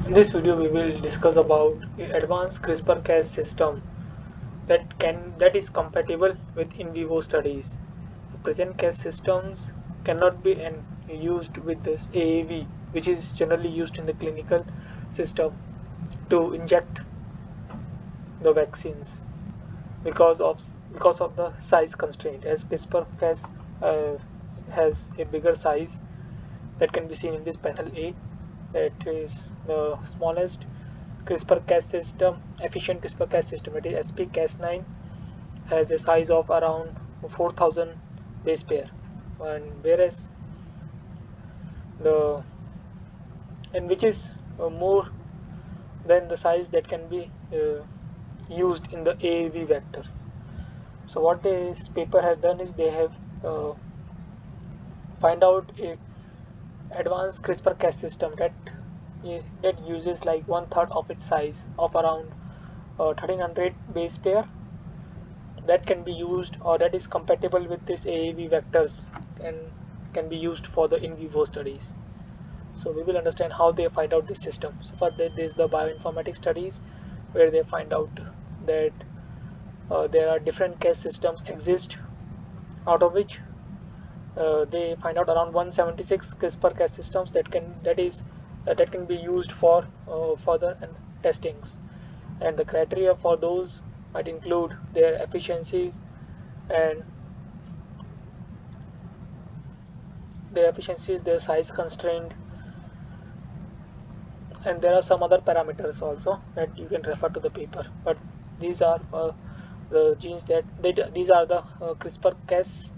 In this video, we will discuss about the advanced CRISPR-Cas system that is compatible with in vivo studies. So present Cas systems cannot be used with this AAV, which is generally used in the clinical system to inject the vaccines because of the size constraint. As CRISPR-Cas has a bigger size that can be seen in this panel A. That is the smallest CRISPR-Cas system, efficient CRISPR-Cas system. It is SP-Cas9, has a size of around 4,000 base pair, and whereas the which is more than the size that can be used in the AAV vectors. So what this paper has done is they have find out a advanced CRISPR-Cas system that uses like 1/3 of its size of around 1300 base pair that can be used or that is compatible with this AAV vectors and can be used for the in vivo studies. So we will understand how they find out this system. So for that, there is the bioinformatics studies where they find out that there are different Cas systems exist, out of which they find out around 176 CRISPR-Cas systems that can be used for further and testings, and the criteria for those might include their efficiencies and their size constraint, and there are some other parameters also that you can refer to the paper. But these are the genes these are the uh, CRISPR-Cas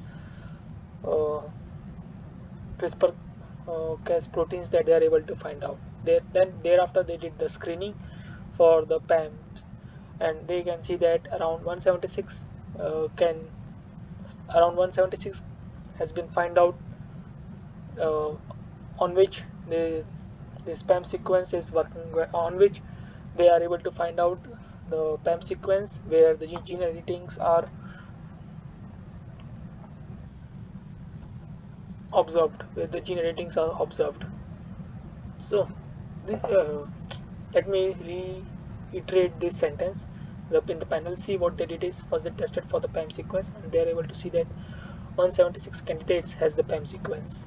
proteins that they are able to find out. Then thereafter they did the screening for the PAMs, and they can see that around 176 has been found out uh, on which the PAM sequence is working, on which they are able to find out the PAM sequence where the gene editings are observed, So let me reiterate this sentence. In the panel C, what they did is first they tested for the PAM sequence, and they are able to see that 176 candidates has the PAM sequence.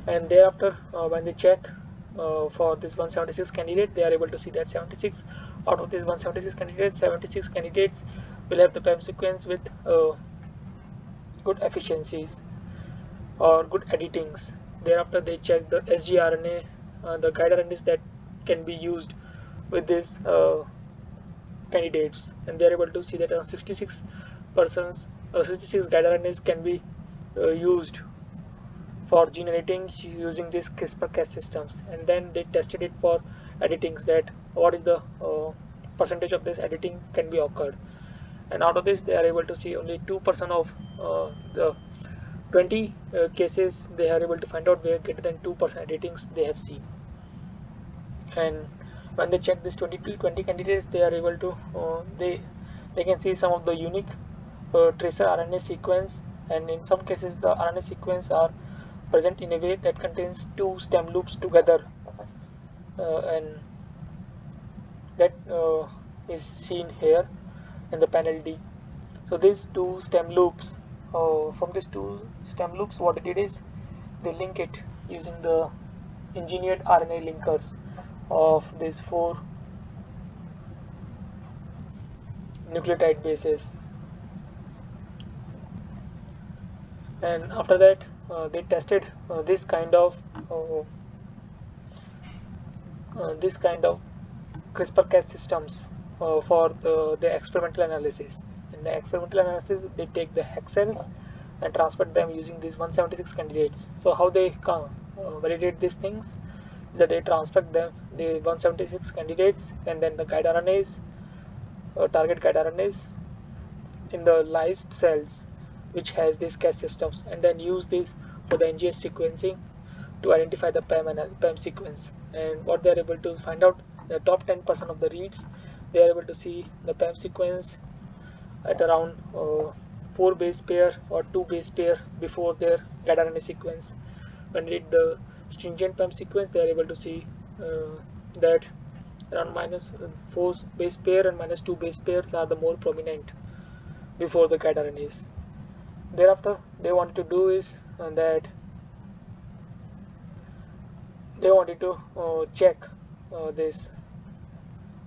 And thereafter, when they check for this 176 candidate, they are able to see that 76 out of these 176 candidates, 76 candidates will have the PAM sequence with good efficiencies or good editings. Thereafter, they check the sgRNA, the guide RNAs that can be used with these candidates, and they are able to see that around 66 persons, 66 guide RNAs can be used for gene editing using these CRISPR-Cas systems. And then they tested it for editings, that what is the percentage of this editing can be occurred, and out of this they are able to see only 2% of the 20 cases they are able to find out where greater than 2% editings they have seen. And when they check this 20 candidates, they are able to they can see some of the unique tracer RNA sequence, and in some cases the RNA sequence are present in a way that contains two stem loops together, and that is seen here in the panel D. So these two stem loops, from these two stem loops, what it is, they link it using the engineered RNA linkers of these 4 nucleotide bases. And after that, they tested this kind of CRISPR-Cas systems for the experimental analysis. In the experimental analysis, they take the hex cells and transfer them using these 176 candidates. So how they validate these things is that they transfer the 176 candidates and then the guide RNAs, target guide RNAs, in the lysed cells which has these Cas systems, and then use this for the NGS sequencing to identify the PAM sequence. And what they are able to find out, the top 10% of the reads, they are able to see the PAM sequence at around 4 base pair or 2 base pair before their guide RNA sequence. When they read the stringent PAM sequence, they are able to see that around -4 base pair and -2 base pairs are the more prominent before the guide RNAs. Thereafter, they wanted to do is that they wanted to check this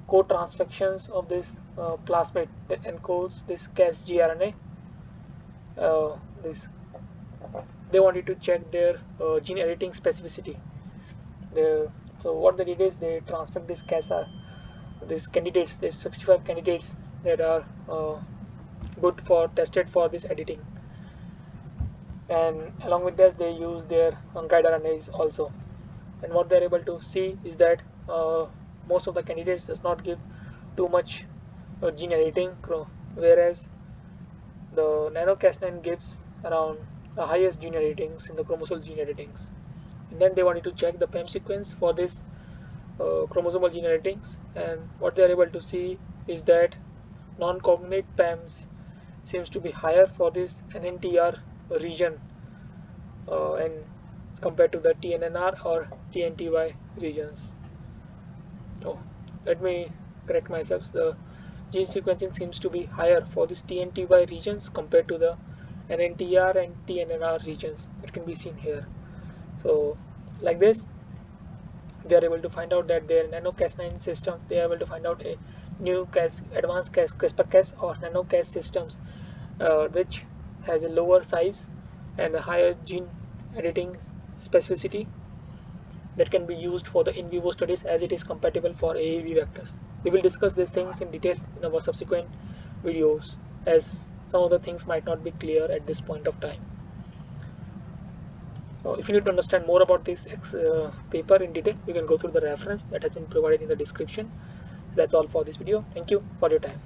co-transfections of this plasmid that encodes this Cas gRNA. This they wanted to check their gene editing specificity. So what they did is they transferred this CASA, these candidates, these 65 candidates that are good for tested for this editing, and along with this they use their guide RNAs also. And what they're able to see is that most of the candidates does not give too much gene editing, whereas the NanoCas9 gives around the highest gene editings in the chromosomal gene editings. And then they wanted to check the PEM sequence for this chromosomal gene editings, and what they are able to see is that non-cognate PEMs seems to be higher for this NNTR region and compared to the TNNR or TNTY regions. Oh, let me correct myself. The gene sequencing seems to be higher for this TNTY regions compared to the NNTR and TNNR regions that can be seen here. So, like this, they are able to find out that their NanoCas9 system, they are able to find out a new advanced CRISPR-Cas or NanoCas systems which has a lower size and a higher gene editing specificity that can be used for the in vivo studies, as it is compatible for AAV vectors. We will discuss these things in detail in our subsequent videos, as some of the things might not be clear at this point of time. So if you need to understand more about this paper in detail, you can go through the reference that has been provided in the description. That's all for this video. Thank you for your time.